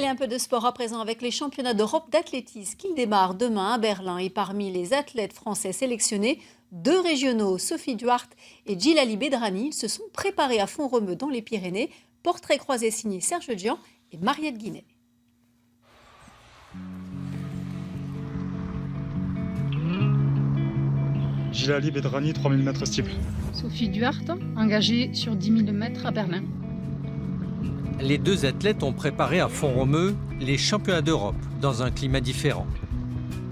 Allez, un peu de sport à présent avec les championnats d'Europe d'athlétisme qui démarrent demain à Berlin. Et parmi les athlètes français sélectionnés, 2 régionaux, Sophie Duarte et Djilali Bedrani, se sont préparés à Font-Romeu dans les Pyrénées. Portrait croisé signé Serge Dian et Mariette Guinet. Djilali Bedrani, 3000 mètres steeple. Sophie Duarte, engagée sur 10 000 mètres à Berlin. Les 2 athlètes ont préparé à Font-Romeu les championnats d'Europe dans un climat différent.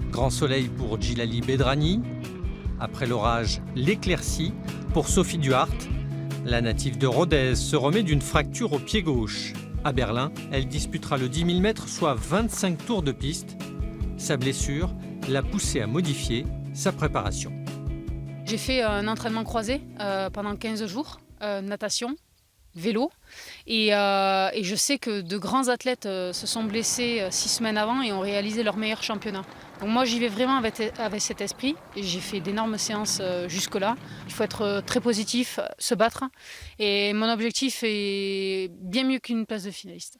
Grand soleil pour Djilali Bedrani. Après l'orage, l'éclaircie pour Sophie Duarte. La native de Rodez se remet d'une fracture au pied gauche. À Berlin, elle disputera le 10 000 mètres, soit 25 tours de piste. Sa blessure l'a poussée à modifier sa préparation. J'ai fait un entraînement croisé pendant 15 jours, natation, vélo. Et je sais que de grands athlètes se sont blessés 6 semaines avant et ont réalisé leur meilleur championnat. Donc moi j'y vais vraiment avec cet esprit. Et j'ai fait d'énormes séances jusque-là. Il faut être très positif, se battre. Et mon objectif est bien mieux qu'une place de finaliste.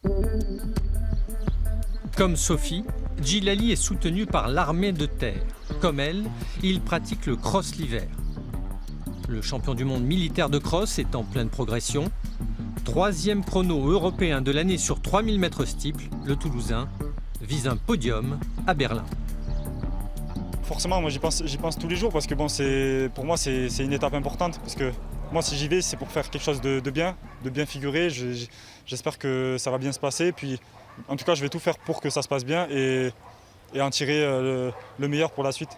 Comme Sophie, Djilali est soutenu par l'armée de terre. Comme elle, il pratique le cross l'hiver. Le champion du monde militaire de cross est en pleine progression. 3e chrono européen de l'année sur 3000 mètres steeple, le Toulousain vise un podium à Berlin. Forcément, moi j'y pense tous les jours parce que bon, pour moi c'est une étape importante. Parce que moi si j'y vais, c'est pour faire quelque chose de bien figurer. J'espère que ça va bien se passer. Puis en tout cas, je vais tout faire pour que ça se passe bien et en tirer le meilleur pour la suite.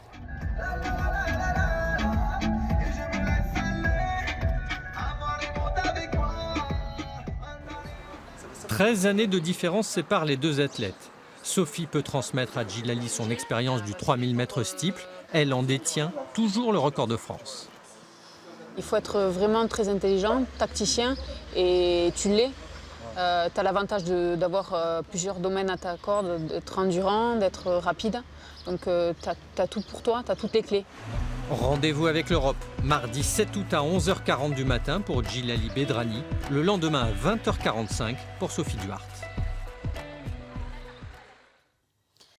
13 années de différence séparent les 2 athlètes. Sophie peut transmettre à Djilali son expérience du 3000 mètres steeple. Elle en détient toujours le record de France. Il faut être vraiment très intelligent, tacticien, et tu l'es. Tu as l'avantage d'avoir plusieurs domaines à ta corde, d'être endurant, d'être rapide. Donc tu as tout pour toi, tu as toutes les clés. Rendez-vous avec l'Europe, mardi 7 août à 11h40 du matin pour Djilali Bedrani, le lendemain à 20h45 pour Sophie Duarte.